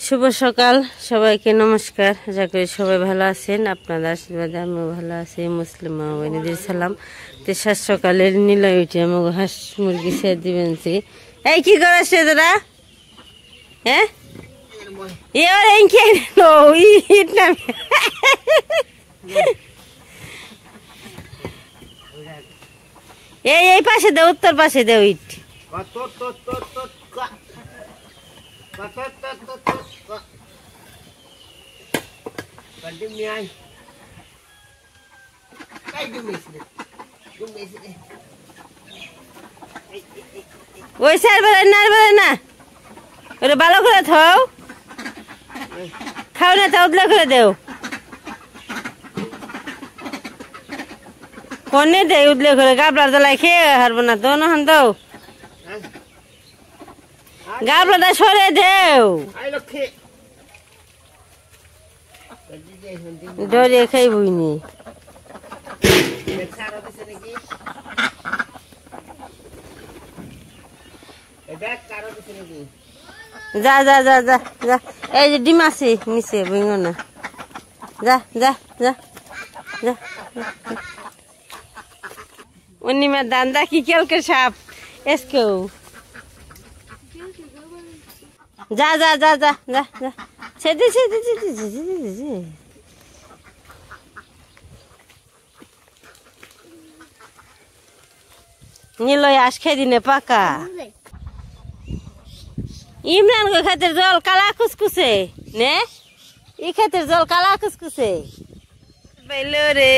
শুভ সকাল সবাইকে নমস্কার। আশা করি সবাই ভালো আছেন, আপনাদের আশীর্বাদে আমিও ভালো আছি। মুসলিম মা বোনেদের সালাম। তো সাত সকালের নিলয় উঠে আমাকে হাঁস মুরগি ছেড়ে দিবেন। এই কি করাচ্ছে তোরা? হ্যাঁ এবার ইট নামে এই পাশে দে, উত্তর পাশে দে ইট। ওই সার বেড়ায় না, বেড়ায় না, ওটা ভালো করে থাও, খাও না তা উদলা করে দেও। কনে দে উদলে করে গাবলার দলাই খেয়ে হারবো না তো, নহান দাও গাবলাটা সরে দেও, ডরে খাইবই নি। যা যা যা যা যা, এই যে ডিম আছে নিচে, বুঝো না, যা যা যা যা। অনিমার দান্দা কি কেলকে সাপ এসকেও, যা যা যা যা যা যা, ছেদে ছেদে ছেদে ছেদে। নিলয় আস খেয়ে দিনে পাকা। ইমরান গো খেতের জল কালা কুসকুসে নে, ই খেতের জল কালা কুসকুসে বাইলো রে।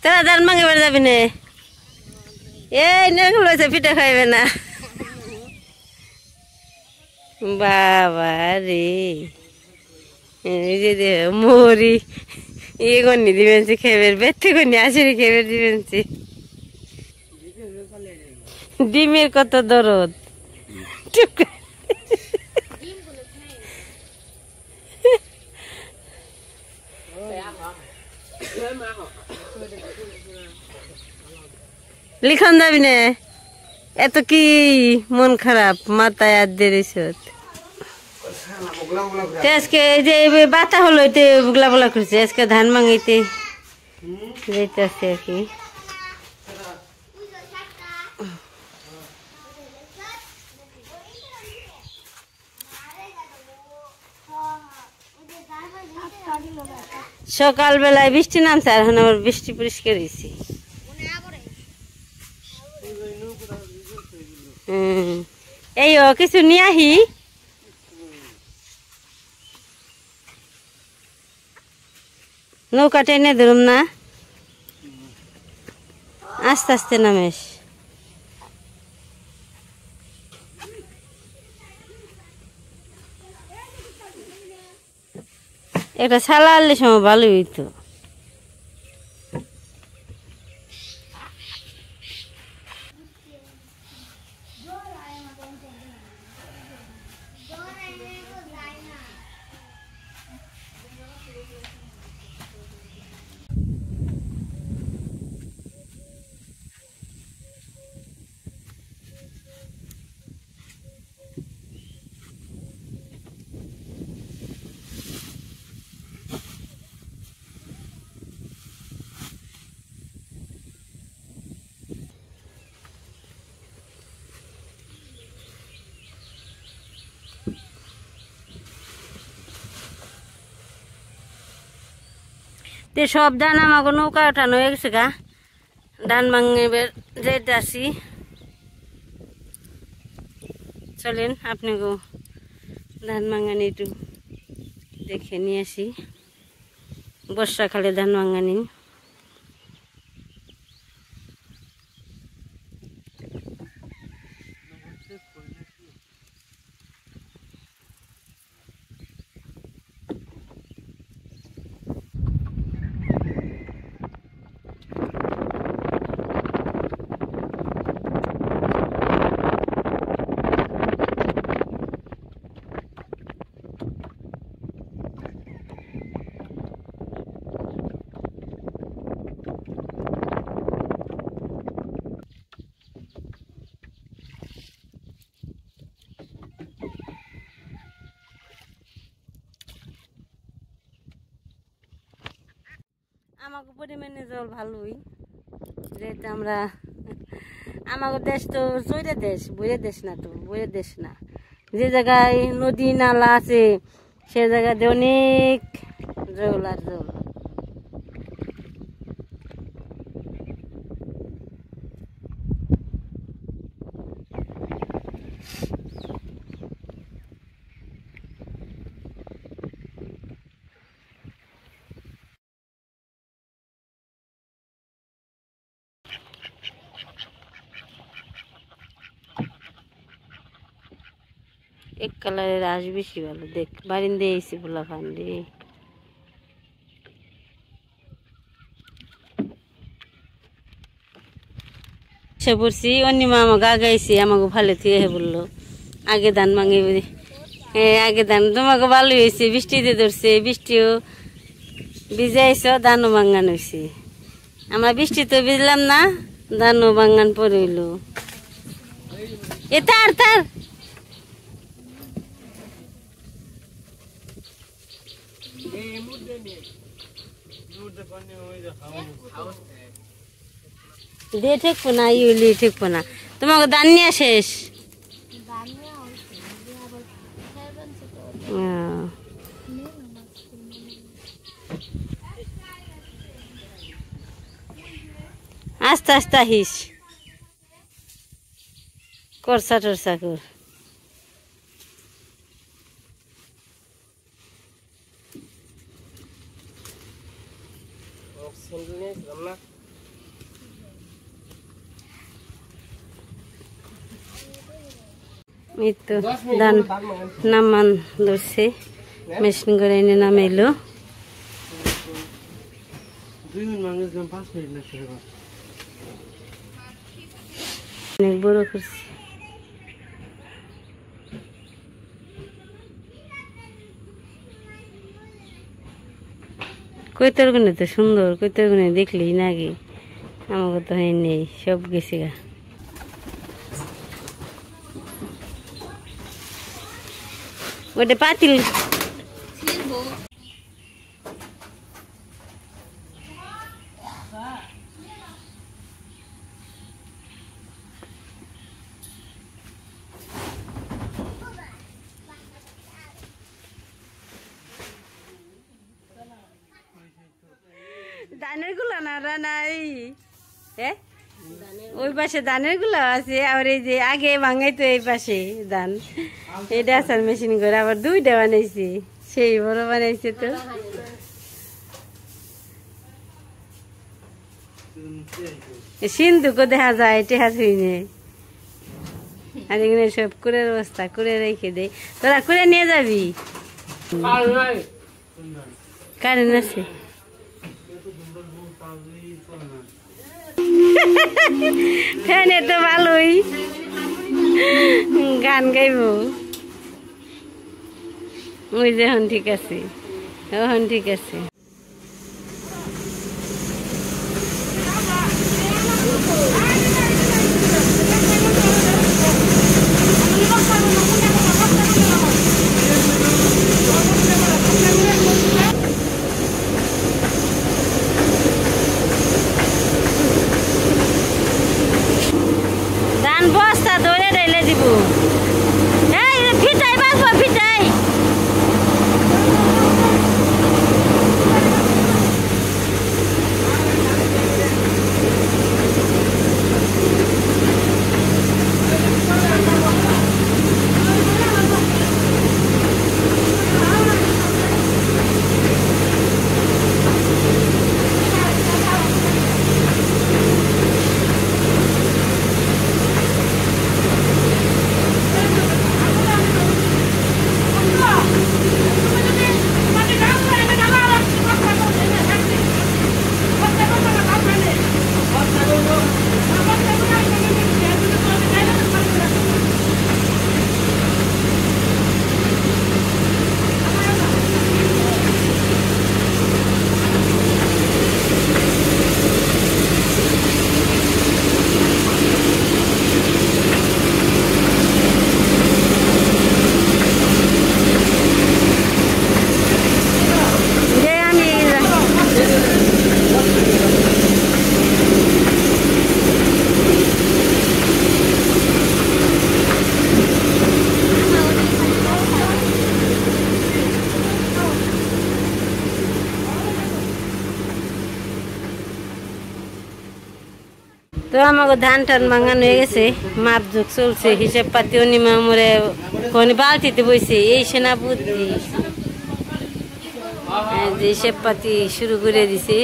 তোরা ধান মাঙ্গে বেড়ে যাবি নে, এই নেগুলো পিঠা খাইবে না। বাবা রে মরি ইয়ে গনি দিবেন, খেবের বেতে গনি আসেনি খেবের দিবেন। ডিমের কত দরদ, লিখন যাবি না, এত কি মন খারাপ মাথায় আর দেরিস। আজকে যে বাতা হলো এতে বুগলা বলা করছে, আজকে ধান মাঙাইতে যাইতেছে আর কি। সকাল বেলায় বৃষ্টি নামছে, আর এখন আবার বৃষ্টি পরিষ্কার হয়েছে। এই ও কিছু নিয়ে আহি, নৌকা টেনে ধরুম না, আস্তে আস্তে নামেস। একটা ছালা আনলে সময় ভালো হইতো। তে সব ধান আমাকে নৌকা ওঠানো হয়ে গেছে গা, ধান ভাঙবে যেতে আসি। চলেন আপনাকে ধান ভাঙানি একটু দেখে নিয়ে আসি, বর্ষাকালে ধান ভাঙানি। আমাকে পরিমাণে জল ভালোই, যেহেতু আমরা আমাকে দেশ তো চৈরে দেশ, বইরে দেশ না, তো বইরে দেশ না। যে জায়গায় নদী নালা আছে সে জায়গাতে অনেক জল আর জল। এক কালারের আঁশ বেশি ভালো, দেখ বারিন্দে এসে পোলা ফান্ডে। সে পড়ছি অন্যমা আমাকে আগাইছি, আমাকে ভালো থুয়ে বললো আগে ধান ভাঙে। আগে ধান তোমাকে ভালো হয়েছে, বৃষ্টিতে ধরছে, বৃষ্টিও ভিজাইছ, ধানও ভাঙান হয়েছে। আমরা বৃষ্টি তো ভিজলাম না, ধানও ভাঙান পড়ইল। এ তার তার দিয়ে ঠেকবো না, ইউলি ঠেকবো না। তোমাকে ধান নিয়ে শেষ? আস্তে আস্তে আহিস, করসা টরসা কর। এই তো ধান নামান ধরছে, মেশিন করে এনে নামাইলো। অনেক বড় করছে। কৈতর গুনে তো সুন্দর, কৈতর গুনে দেখলেই নাকি আমাকে তো হয় নেই, সব গেছে গা। ওটা পাতিল ধানের গুলা না রানাই, হ্যাঁ ওই পাশে ধানের গুলা আছে, আর এই যে আগে ভাঙাই তো এই পাশে ধান, এটা আসার মেশিন করে আবার দুইটা বানাইছে, সেই বড় বানাইছে। তো সিন্ধুকে দেখা যায় টেহা ছুঁইনে, আর এখানে সব কুড়ের অবস্থা, কুড়ে রেখে দেয়। তোরা কুড়ে নিয়ে যাবি? কারেন্ট আছে? ফ্যানে তো ভালোই গান গাইব। ওই যে এখন ঠিক আছে, এখন ঠিক আছে। বস্তা ধরে ঢেলে দিব, ফিটাই বাঁচবো, ফিটাই তো আমাকে ধান টান ভাঙানো হয়ে গেছে, মাপ যোগ চলছে, হিসাব পাতি অনিমা মরে কোন বালতিতে বইছে। এই সেনা বুদ্ধি যে হিসাব পাতি শুরু করে দিছে।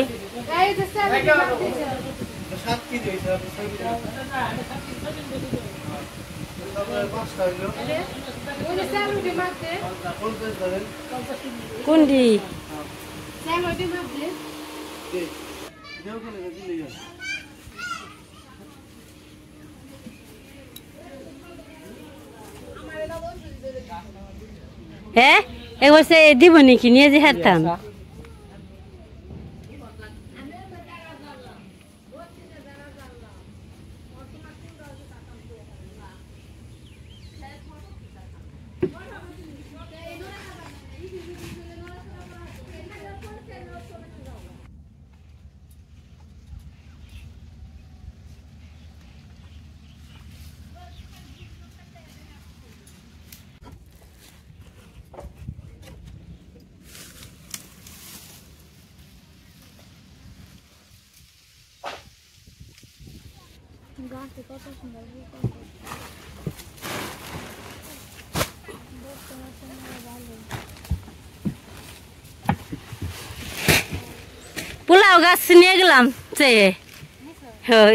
কোনটি হ্যাঁ এবার সে দিব নাকি নিয়ে যে হারতাম। পোলাও গাছ নিয়ে গেলাম চেয়ে,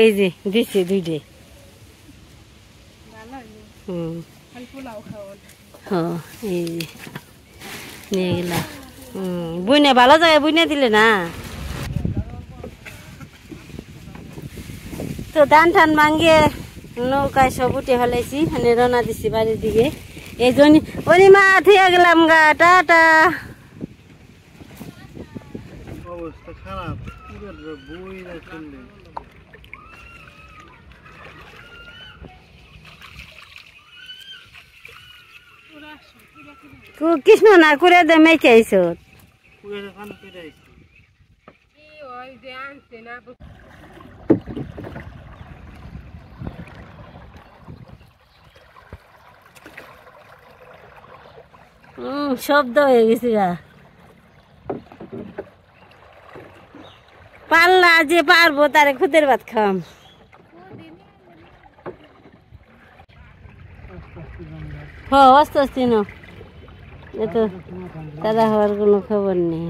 এই যে দিচ্ছে দুইটে। এই যে নিয়ে গেলাম। বুইনা ভালো জায়গায় বুইনা দিলে না। তো ধান টান ভাঙ্গে নৌকায় সব উঠে ফেলাইছি, মানে রওনা দিছি বাড়ির দিকে। এই জন্য অনিমা থিয়ে গেলাম গা, টাটা। অবস্থা খারাপ, বই না চললে কৃষ্ণ না করে দে মেখে আইস। শব্দ হয়ে গেছে গা। পাল্লা যে পারবো তারে খুদের ভাত খাম। আস্তে আস্তে ন, এত তারা হওয়ার কোনো খবর নেই।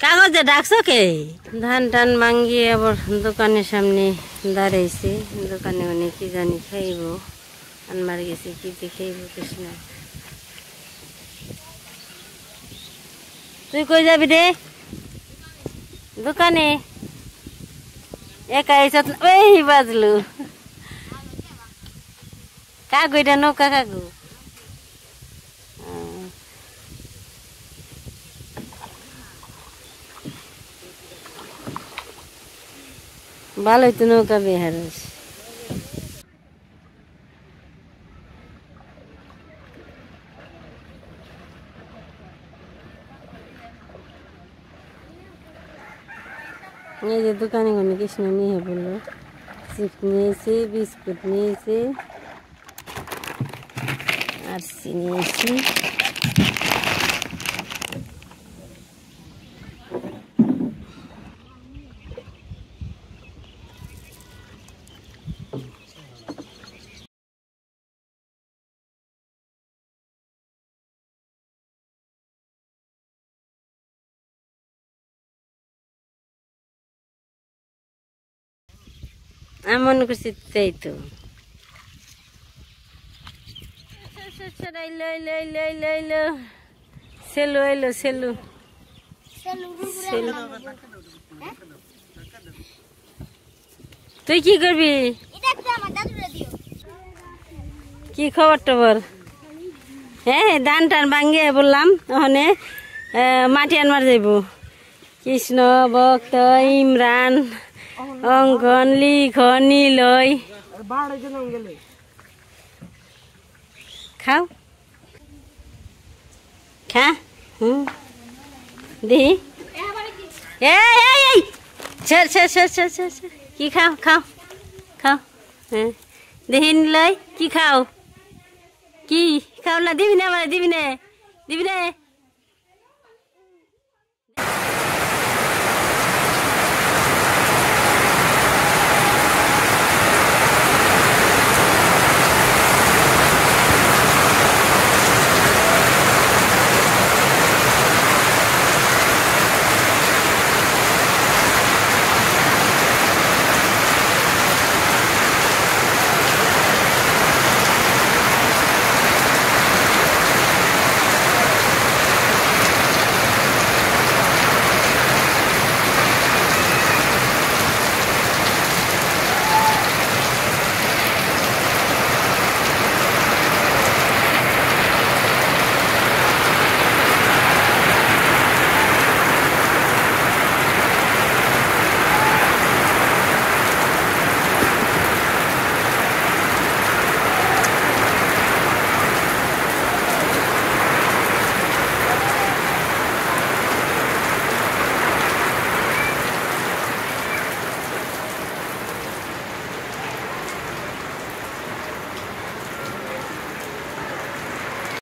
কাগজে ডাকছো কে? ধান টান ভাঙ্গিয়ে আবার দোকানের সামনে দাঁড়াইছি। দোকানে অনেক কি জানি খাইব, আনবার গেছি কি যে খাইব কৃষ্ণ। তুই কই যাবি রে? দোকানে একা এসে ওই বাজলু কাকু, এটা নৌকা কাকু। ভালোই তো নৌকা বিহার। এই যে দোকানে কোনো কৃষ্ণ নিয়ে বললো, চিপ নিয়েছি, বিস্কুট নিয়েছি, আর নিয়েছি। এমন করছি তাই তো। সেলু এলো, সেলু তুই কি করবি? কি খবর টবর? হ্যাঁ ধান টান ভাঙ্গে বললাম, ওখানে মাটি আনবার যাইব কৃষ্ণ ভক্ত ইমরান অঙ্কন লিখন নিলয় খাও খা দেখি এই ছেড় ছেড় ছেড় ছেড় ছেড় কি খাও খাও খাও হ্যাঁ দেখি নিলয় কি খাও কি খাও না দিবি না দিবি না দিবি না